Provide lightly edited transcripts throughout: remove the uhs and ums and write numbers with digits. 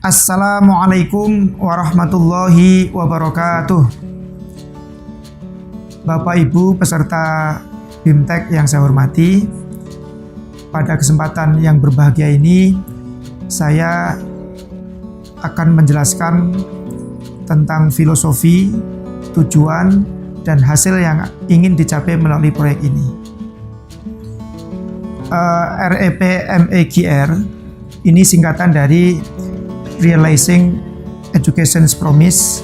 Assalamualaikum warahmatullahi wabarakatuh. Bapak Ibu peserta BIMTEK yang saya hormati, pada kesempatan yang berbahagia ini saya akan menjelaskan tentang filosofi, tujuan, dan hasil yang ingin dicapai melalui proyek ini. REP MEGR ini singkatan dari Realizing Education's Promise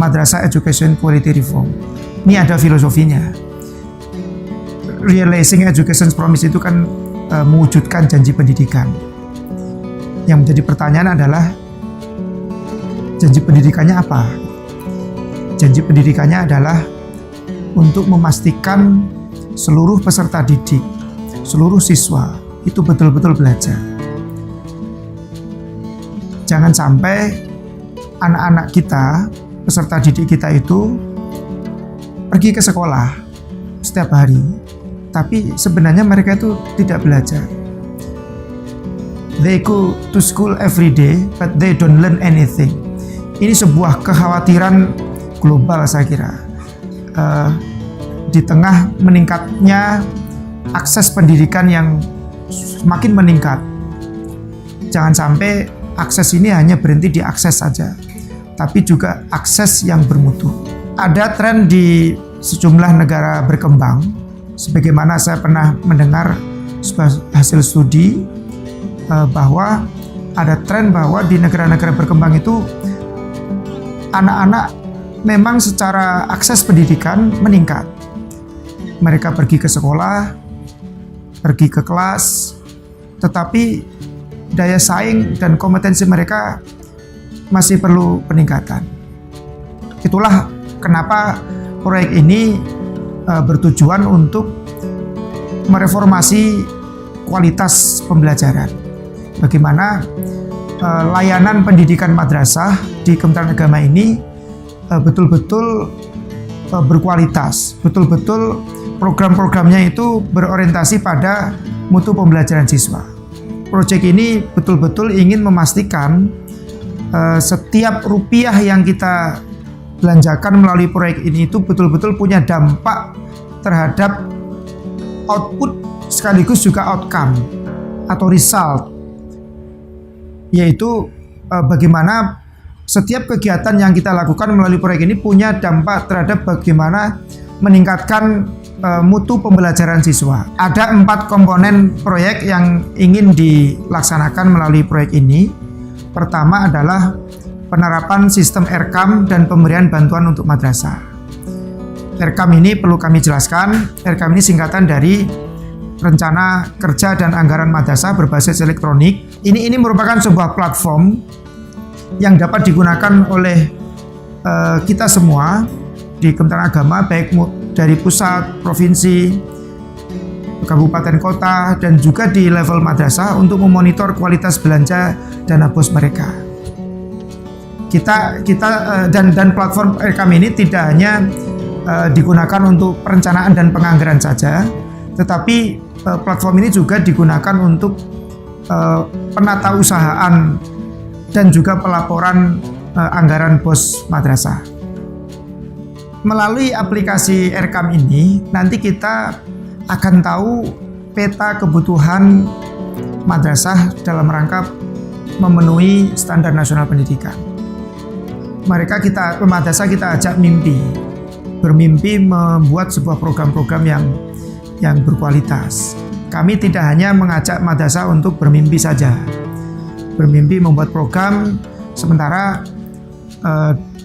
Madrasah Education Quality Reform. Ini ada filosofinya. Realizing Education's Promise itu kan mewujudkan janji pendidikan. Yang menjadi pertanyaan adalah janji pendidikannya apa? Janji pendidikannya adalah untuk memastikan seluruh peserta didik, seluruh siswa itu betul-betul belajar. Jangan sampai anak-anak kita, peserta didik kita itu pergi ke sekolah setiap hari, tapi sebenarnya mereka itu tidak belajar. They go to school every day, but they don't learn anything. Ini sebuah kekhawatiran global saya kira. Di tengah meningkatnya akses pendidikan yang semakin meningkat, jangan sampai akses ini hanya berhenti di akses saja, tapi juga akses yang bermutu. Ada tren di sejumlah negara berkembang, sebagaimana saya pernah mendengar sebuah hasil studi bahwa ada tren bahwa di negara-negara berkembang itu anak-anak memang secara akses pendidikan meningkat. Mereka pergi ke sekolah, pergi ke kelas, tetapi daya saing dan kompetensi mereka masih perlu peningkatan. Itulah kenapa proyek ini bertujuan untuk mereformasi kualitas pembelajaran. Bagaimana layanan pendidikan madrasah di Kementerian Agama ini betul-betul berkualitas, betul-betul program-programnya itu berorientasi pada mutu pembelajaran siswa. Proyek ini betul-betul ingin memastikan setiap rupiah yang kita belanjakan melalui proyek ini itu betul-betul punya dampak terhadap output sekaligus juga outcome atau result, yaitu bagaimana setiap kegiatan yang kita lakukan melalui proyek ini punya dampak terhadap bagaimana meningkatkan mutu pembelajaran siswa. Ada 4 komponen proyek yang ingin dilaksanakan melalui proyek ini. Pertama adalah penerapan sistem RKAM dan pemberian bantuan untuk madrasah. RKAM ini perlu kami jelaskan. RKAM ini singkatan dari Rencana Kerja dan Anggaran Madrasah Berbasis Elektronik. Ini merupakan sebuah platform yang dapat digunakan oleh kita semua di Kementerian Agama, baik dari pusat, provinsi, kabupaten kota, dan juga di level madrasah untuk memonitor kualitas belanja dana bos mereka. Dan platform RKAM ini tidak hanya digunakan untuk perencanaan dan penganggaran saja, tetapi platform ini juga digunakan untuk penatausahaan dan juga pelaporan anggaran bos madrasah. Melalui aplikasi RKAM ini, nanti kita akan tahu peta kebutuhan madrasah dalam rangka memenuhi standar nasional pendidikan. Madrasah kita ajak bermimpi membuat sebuah program-program yang berkualitas. Kami tidak hanya mengajak madrasah untuk bermimpi saja, bermimpi membuat program, sementara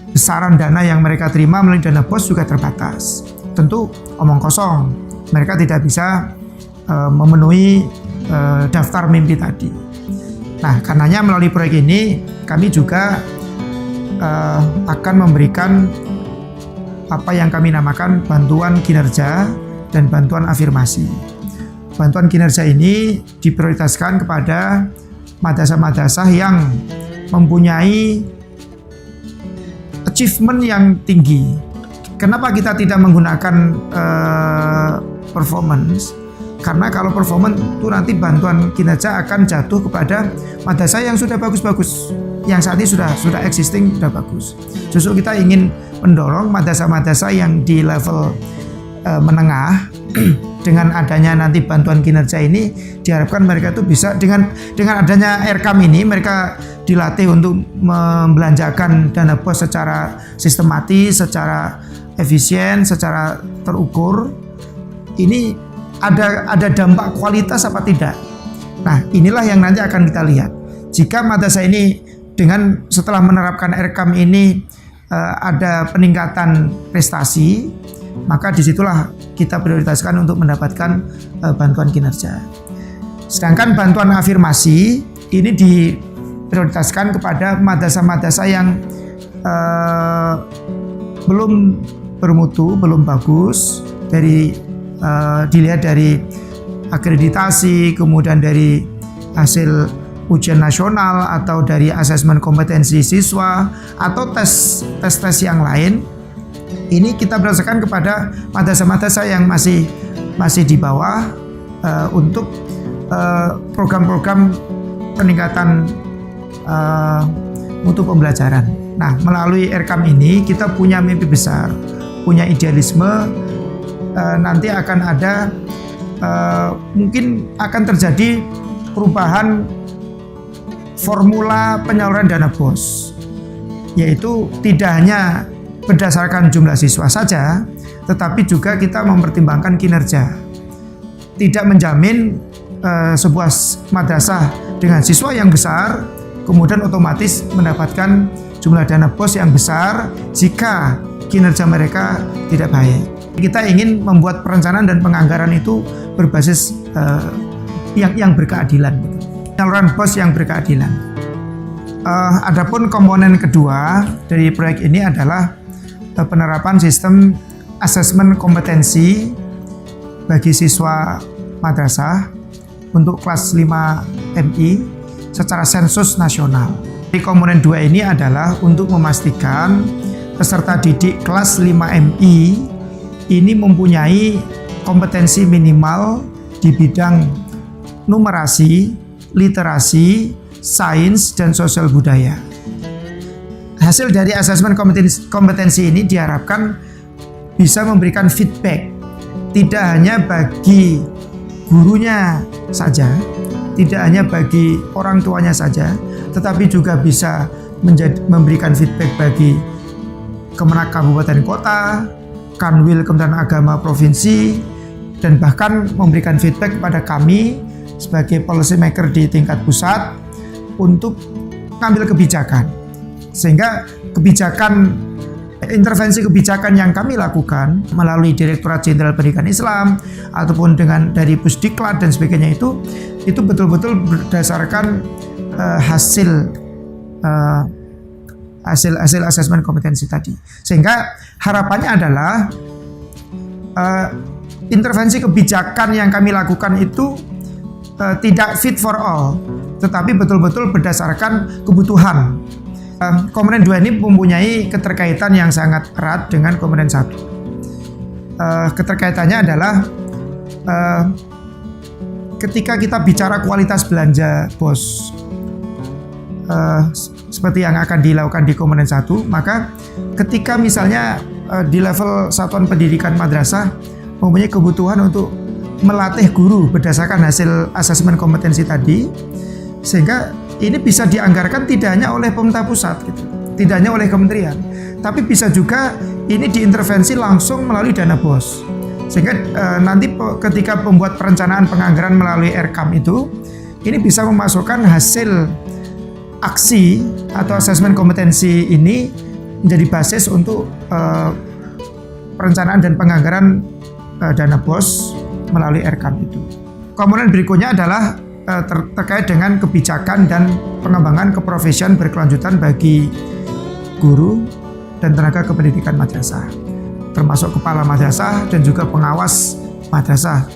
besaran dana yang mereka terima melalui dana bos juga terbatas. Tentu omong kosong, mereka tidak bisa memenuhi daftar mimpi tadi. Nah, karenanya melalui proyek ini kami juga akan memberikan apa yang kami namakan bantuan kinerja dan bantuan afirmasi. Bantuan kinerja ini diprioritaskan kepada madrasah-madrasah yang mempunyai achievement yang tinggi. Kenapa kita tidak menggunakan performance? Karena kalau performance itu nanti bantuan kinerja akan jatuh kepada madrasah yang sudah bagus-bagus. yang saat ini sudah existing sudah bagus. Justru kita ingin mendorong madrasah-madrasah yang di level menengah dengan adanya nanti bantuan kinerja ini diharapkan mereka itu bisa dengan adanya RKAM ini mereka dilatih untuk membelanjakan dana BOS secara sistematis, secara efisien, secara terukur. Ini ada dampak kualitas apa tidak? Nah, inilah yang nanti akan kita lihat. Jika madrasah ini dengan setelah menerapkan RKAM ini ada peningkatan prestasi, maka disitulah kita prioritaskan untuk mendapatkan bantuan kinerja. Sedangkan bantuan afirmasi ini diprioritaskan kepada madrasah-madrasah yang belum bermutu, belum bagus, dilihat dari akreditasi, kemudian dari hasil ujian nasional atau dari asesmen kompetensi siswa atau tes yang lain. Ini kita berdasarkan kepada madrasah-madrasah yang masih di bawah untuk program-program peningkatan mutu pembelajaran. Nah, melalui RKAM ini kita punya mimpi besar, punya idealisme. Nanti akan ada mungkin akan terjadi perubahan formula penyaluran dana BOS, yaitu tidak hanya berdasarkan jumlah siswa saja, tetapi juga kita mempertimbangkan kinerja. Tidak menjamin sebuah madrasah dengan siswa yang besar kemudian otomatis mendapatkan jumlah dana BOS yang besar jika kinerja mereka tidak baik. Kita ingin membuat perencanaan dan penganggaran itu berbasis yang berkeadilan, penyaluran BOS yang berkeadilan. Adapun komponen kedua dari proyek ini adalah penerapan sistem asesmen kompetensi bagi siswa madrasah untuk kelas 5 MI secara sensus nasional. Di komponen 2 ini adalah untuk memastikan peserta didik kelas 5 MI ini mempunyai kompetensi minimal di bidang numerasi, literasi, sains, dan sosial budaya. Hasil dari asesmen kompetensi ini diharapkan bisa memberikan feedback tidak hanya bagi gurunya saja, tidak hanya bagi orang tuanya saja, tetapi juga bisa memberikan feedback bagi Kemenak Kabupaten Kota, Kanwil Kementerian Agama Provinsi, dan bahkan memberikan feedback kepada kami sebagai policy maker di tingkat pusat untuk mengambil kebijakan. Sehingga intervensi kebijakan yang kami lakukan melalui Direktorat Jenderal Pendidikan Islam ataupun dari Pusdiklat dan sebagainya itu betul-betul berdasarkan hasil asesmen kompetensi tadi. Sehingga harapannya adalah intervensi kebijakan yang kami lakukan itu tidak fit for all, tetapi betul-betul berdasarkan kebutuhan. Komponen 2 ini mempunyai keterkaitan yang sangat erat dengan komponen 1. Keterkaitannya adalah ketika kita bicara kualitas belanja BOS seperti yang akan dilakukan di komponen 1, maka ketika misalnya di level satuan pendidikan madrasah mempunyai kebutuhan untuk melatih guru berdasarkan hasil asesmen kompetensi tadi, sehingga ini bisa dianggarkan tidak hanya oleh pemerintah pusat, tidak hanya oleh kementerian, tapi bisa juga ini diintervensi langsung melalui dana BOS. Sehingga nanti ketika pembuat perencanaan penganggaran melalui RKAM itu, ini bisa memasukkan hasil aksi atau asesmen kompetensi ini menjadi basis untuk perencanaan dan penganggaran dana BOS melalui RKAM itu. Komponen berikutnya adalah terkait dengan kebijakan dan pengembangan keprofesian berkelanjutan bagi guru dan tenaga kependidikan madrasah, termasuk kepala madrasah dan juga pengawas madrasah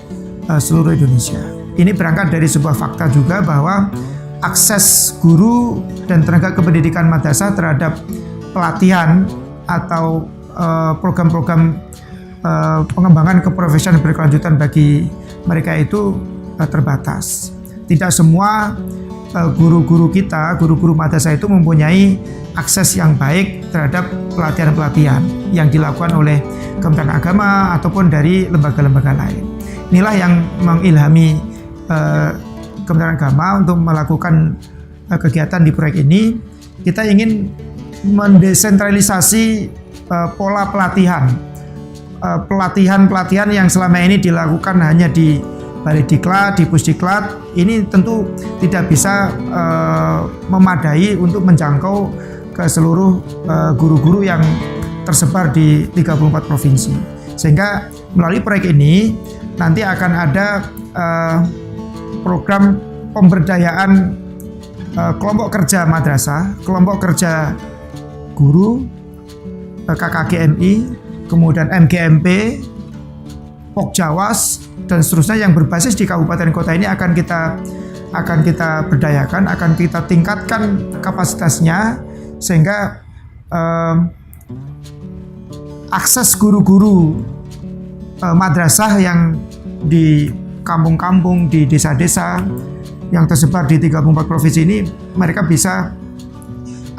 seluruh Indonesia. Ini berangkat dari sebuah fakta juga bahwa akses guru dan tenaga kependidikan madrasah terhadap pelatihan atau program-program pengembangan keprofesian berkelanjutan bagi mereka itu terbatas. Tidak semua guru-guru kita, guru-guru madrasah itu mempunyai akses yang baik terhadap pelatihan-pelatihan yang dilakukan oleh Kementerian Agama ataupun dari lembaga-lembaga lain. Inilah yang mengilhami Kementerian Agama untuk melakukan kegiatan di proyek ini. Kita ingin mendesentralisasi pola pelatihan. Pelatihan-pelatihan yang selama ini dilakukan hanya di Balai Diklat, di Pusdiklat, ini tentu tidak bisa memadai untuk menjangkau ke seluruh guru-guru yang tersebar di 34 provinsi. Sehingga melalui proyek ini nanti akan ada program pemberdayaan kelompok kerja madrasah, kelompok kerja guru, KKGMI, kemudian MGMP, Pokjawas, dan seterusnya yang berbasis di kabupaten kota ini akan kita berdayakan, akan kita tingkatkan kapasitasnya sehingga akses guru-guru madrasah yang di kampung-kampung, di desa-desa yang tersebar di 34 provinsi ini, mereka bisa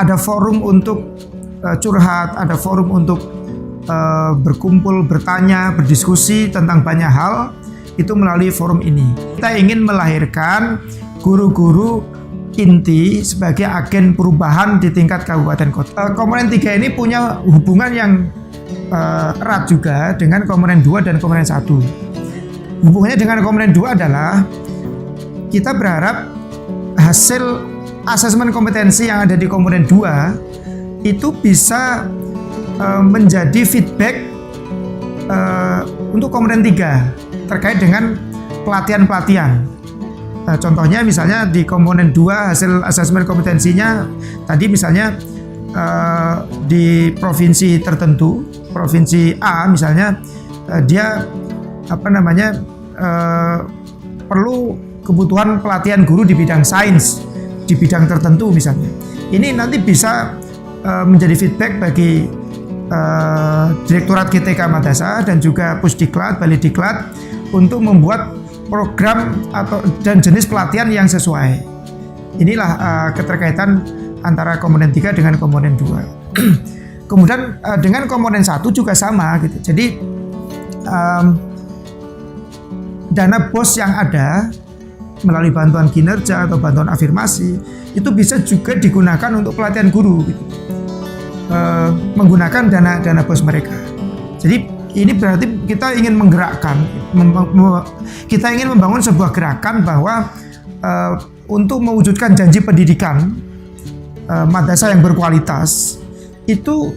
ada forum untuk curhat, ada forum untuk berkumpul, bertanya, berdiskusi tentang banyak hal, itu melalui forum ini. Kita ingin melahirkan guru-guru inti sebagai agen perubahan di tingkat kabupaten kota. Komponen 3 ini punya hubungan yang erat juga dengan komponen 2 dan komponen 1. Hubungannya dengan komponen 2 adalah kita berharap hasil asesmen kompetensi yang ada di komponen 2 itu bisa menjadi feedback untuk komponen 3 terkait dengan pelatihan-pelatihan. Contohnya misalnya di komponen 2 hasil asesmen kompetensinya tadi misalnya di provinsi tertentu, provinsi A misalnya dia perlu kebutuhan pelatihan guru di bidang sains di bidang tertentu misalnya. Ini nanti bisa menjadi feedback bagi Direktorat GTK Madrasah dan juga Pusdiklat, Balai Diklat untuk membuat program dan jenis pelatihan yang sesuai. Inilah keterkaitan antara komponen 3 dengan komponen 2. Kemudian dengan komponen 1 juga sama gitu. Jadi dana BOS yang ada melalui bantuan kinerja atau bantuan afirmasi itu bisa juga digunakan untuk pelatihan guru gitu. Menggunakan dana BOS mereka. Jadi ini berarti kita ingin menggerakkan, kita ingin membangun sebuah gerakan bahwa untuk mewujudkan janji pendidikan madrasah yang berkualitas itu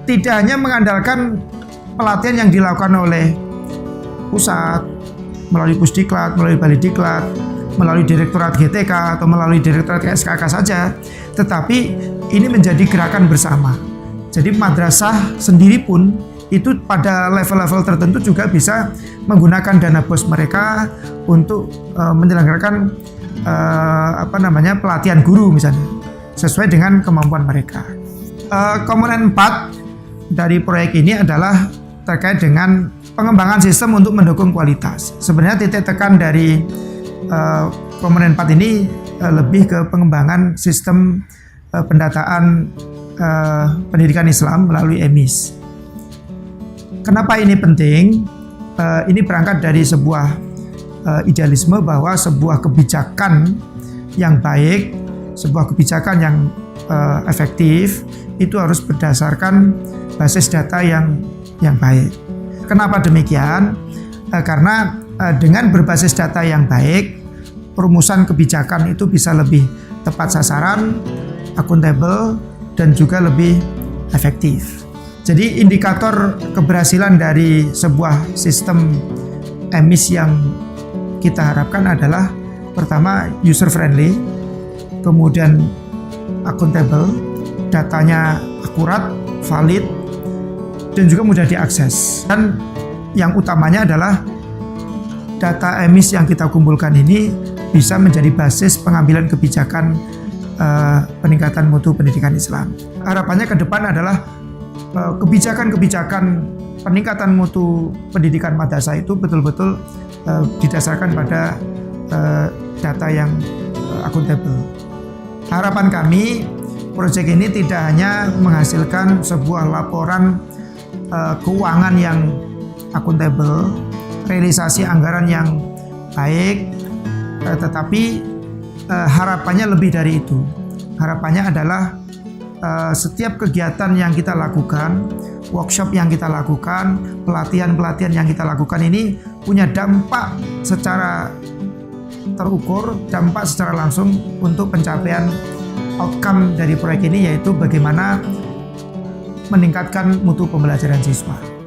tidak hanya mengandalkan pelatihan yang dilakukan oleh pusat melalui Pusdiklat, melalui Balai Diklat, melalui Direktorat GTK atau melalui Direktorat SKK saja, tetapi ini menjadi gerakan bersama. Jadi madrasah sendiri pun itu pada level-level tertentu juga bisa menggunakan dana BOS mereka untuk menyelenggarakan pelatihan guru misalnya sesuai dengan kemampuan mereka. Komponen 4 dari proyek ini adalah terkait dengan pengembangan sistem untuk mendukung kualitas. Sebenarnya titik tekan dari komponen 4 ini lebih ke pengembangan sistem pendataan pendidikan Islam melalui EMIS. Kenapa ini penting? Ini berangkat dari sebuah idealisme bahwa sebuah kebijakan yang baik, sebuah kebijakan yang efektif itu harus berdasarkan basis data yang baik. Kenapa demikian? Karena dengan berbasis data yang baik, perumusan kebijakan itu bisa lebih tepat sasaran, akuntabel, dan juga lebih efektif. Jadi indikator keberhasilan dari sebuah sistem EMIS yang kita harapkan adalah pertama user friendly, kemudian akuntabel, datanya akurat, valid, dan juga mudah diakses. Dan yang utamanya adalah data EMIS yang kita kumpulkan ini bisa menjadi basis pengambilan kebijakan peningkatan mutu pendidikan Islam. Harapannya ke depan adalah kebijakan-kebijakan peningkatan mutu pendidikan madrasah itu betul-betul didasarkan pada data yang akuntabel. Harapan kami, proyek ini tidak hanya menghasilkan sebuah laporan keuangan yang akuntabel, realisasi anggaran yang baik, tetapi harapannya lebih dari itu. Harapannya adalah setiap kegiatan yang kita lakukan, workshop yang kita lakukan, pelatihan-pelatihan yang kita lakukan ini punya dampak secara terukur, dampak secara langsung untuk pencapaian outcome dari proyek ini, yaitu bagaimana meningkatkan mutu pembelajaran siswa.